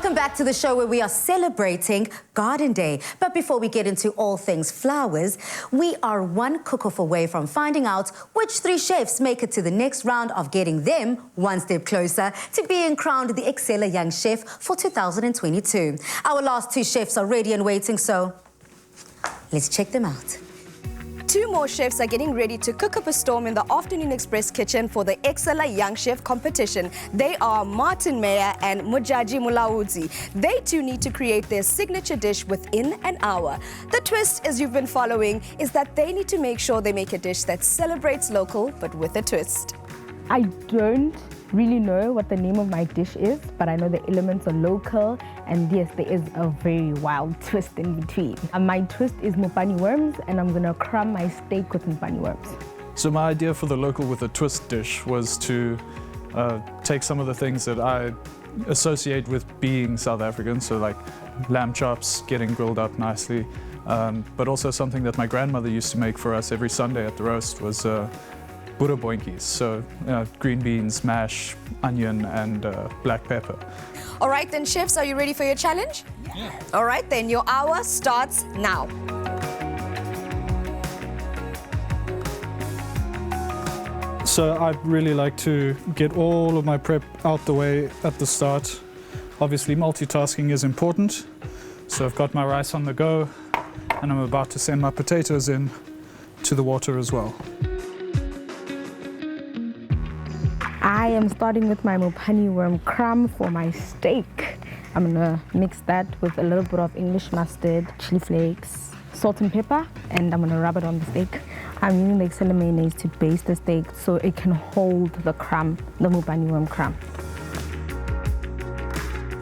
Welcome back to the show where we are celebrating Garden Day. But before we get into all things flowers, we are one cook-off away from finding out which 3 chefs make it to the next round of getting them one step closer to being crowned the Excella Young Chef for 2022. Our last 2 chefs are ready and waiting, so let's check them out. 2 more chefs are getting ready to cook up a storm in the Afternoon Express kitchen for the Excella Young Chef competition. They are Martin Meyer and Modjadji. They too need to create their signature dish within an hour. The twist, as you've been following, is that they need to make sure they make a dish that celebrates local but with a twist. I don't really know what the name of my dish is, but I know the elements are local, and yes, there is a very wild twist in between. My twist is mopani worms, and I'm gonna crumb my steak with mopani worms. So my idea for the local with a twist dish was to take some of the things that I associate with being South African, so like lamb chops getting grilled up nicely, but also something that my grandmother used to make for us every Sunday at the roast was boereebontjies, so green beans, mash, onion and black pepper. All right then, chefs, are you ready for your challenge? Yeah. All right then, your hour starts now. So I'd really like to get all of my prep out the way at the start. Obviously multitasking is important, so I've got my rice on the go and I'm about to send my potatoes in to the water as well. I am starting with my mopani worm crumb for my steak. I'm gonna mix that with a little bit of English mustard, chili flakes, salt and pepper, and I'm gonna rub it on the steak. I'm using the Excella mayonnaise to baste the steak so it can hold the crumb, the mopani worm crumb.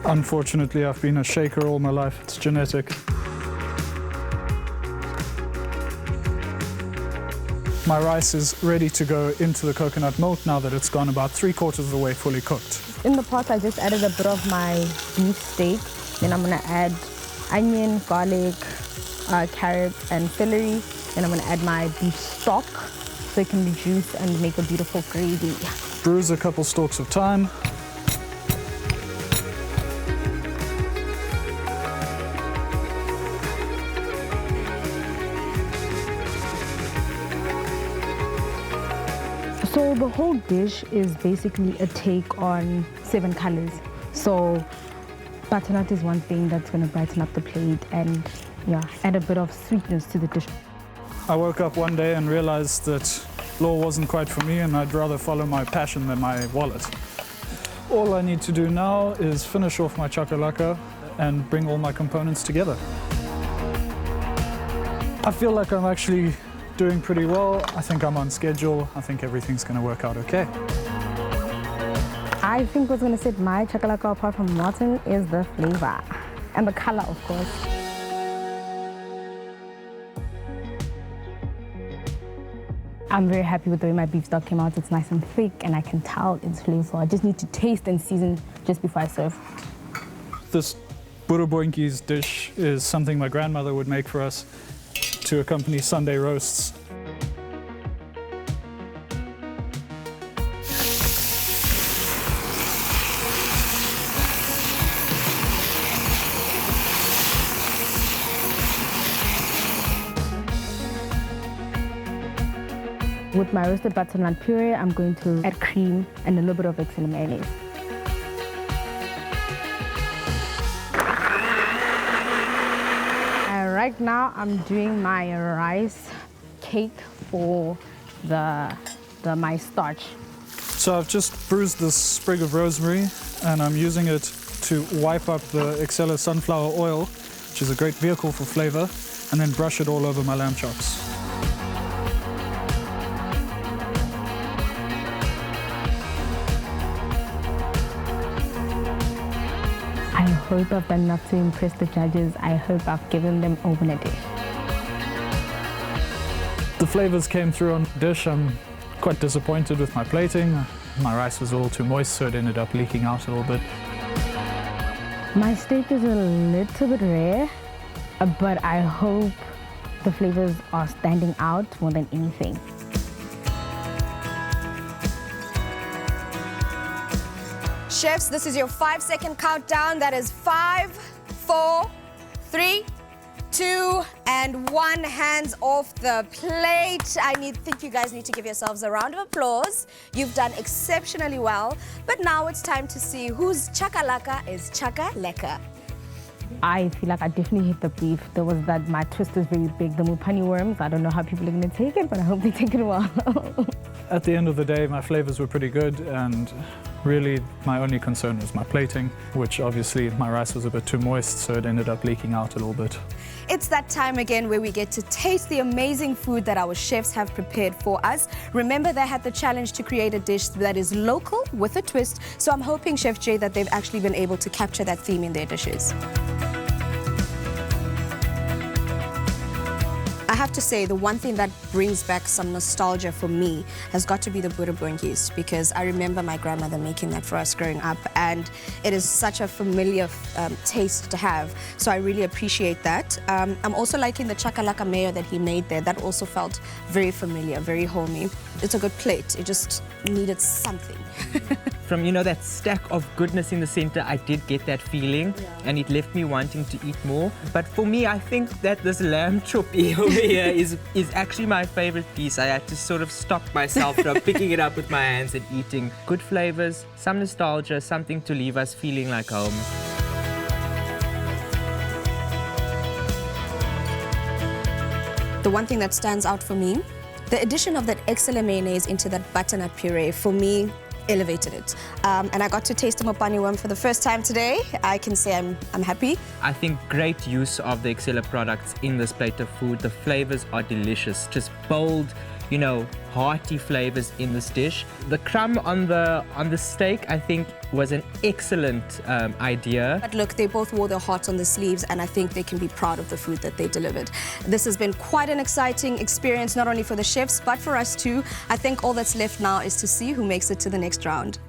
Unfortunately, I've been a shaker all my life. It's genetic. My rice is ready to go into the coconut milk now that it's gone about 3/4 of the way fully cooked. In the pot, I just added a bit of my beef steak. Then I'm gonna add onion, garlic, carrots, and celery. Then I'm gonna add my beef stock so it can reduce and make a beautiful gravy. Bruise a couple stalks of thyme. So the whole dish is basically a take on 7 colors. So butternut is one thing that's going to brighten up the plate and add a bit of sweetness to the dish. I woke up one day and realized that law wasn't quite for me and I'd rather follow my passion than my wallet. All I need to do now is finish off my chakalaka and bring all my components together. I feel like I'm actually doing pretty well. I think I'm on schedule. I think everything's going to work out okay. I think what's going to set my chakalaka apart from Martin is the flavor and the color, of course. I'm very happy with the way my beef stock came out. It's nice and thick and I can tell it's flavorful. I just need to taste and season just before I serve. This boereebontjies dish is something my grandmother would make for us to accompany Sunday roasts. With my roasted butternut puree, I'm going to add cream and a little bit of Excella mayonnaise. Right now, I'm doing my rice cake for my starch. So I've just bruised this sprig of rosemary and I'm using it to wipe up the Excella sunflower oil, which is a great vehicle for flavor, and then brush it all over my lamb chops. I hope I've done enough to impress the judges. I hope I've given them over a dish. The flavors came through on the dish. I'm quite disappointed with my plating. My rice was a little too moist, so it ended up leaking out a little bit. My steak is a little bit rare, but I hope the flavors are standing out more than anything. Chefs, this is your 5-second countdown. That is 5, 4, 3, 2, and 1. Hands off the plate. I think you guys need to give yourselves a round of applause. You've done exceptionally well. But now it's time to see whose chakalaka is chakaleka. I feel like I definitely hit the brief. There was that my twist is very big, the mupani worms. I don't know how people are going to take it, but I hope they take it well. At the end of the day, my flavors were pretty good, and really my only concern was my plating, which obviously my rice was a bit too moist, so it ended up leaking out a little bit. It's that time again where we get to taste the amazing food that our chefs have prepared for us. Remember, they had the challenge to create a dish that is local with a twist, so I'm hoping, Chef Jay, that they've actually been able to capture that theme in their dishes. I have to say, the one thing that brings back some nostalgia for me has got to be the burabongis, because I remember my grandmother making that for us growing up, and it is such a familiar taste to have. So I really appreciate that. I'm also liking the chakalaka mayo that he made there. That also felt very familiar, very homey. It's a good plate. It just needed something. From, that stack of goodness in the center, I did get that feeling, and it left me wanting to eat more. But for me, I think that this lamb choppy over here is actually my favorite piece. I had to sort of stop myself from picking it up with my hands and eating. Good flavors, some nostalgia, something to leave us feeling like home. The one thing that stands out for me, the addition of that Excella mayonnaise into that butternut puree, for me, elevated it. And I got to taste the mopani worm for the first time today. I can say I'm happy. I think great use of the Excella products in this plate of food. The flavors are delicious, just bold, hearty flavors in this dish. The crumb on the steak, I think, was an excellent idea. But look, they both wore their hearts on the sleeves, and I think they can be proud of the food that they delivered. This has been quite an exciting experience, not only for the chefs, but for us too. I think all that's left now is to see who makes it to the next round.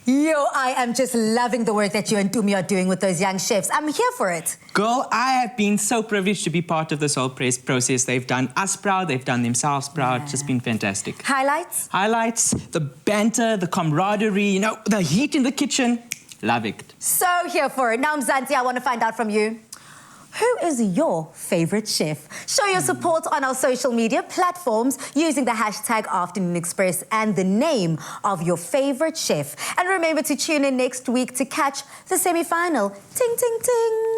Yo, I am just loving the work that you and Tumi are doing with those young chefs. I'm here for it. Girl, I have been so privileged to be part of this whole process. They've done us proud, they've done themselves proud. It's just been fantastic. Highlights? Highlights, the banter, the camaraderie, the heat in the kitchen. Love it. So here for it. Now, Mzansi, I want to find out from you. Who is your favorite chef? Show your support on our social media platforms using the hashtag Afternoon Express and the name of your favorite chef. And remember to tune in next week to catch the semi-final. Ting, ting, ting.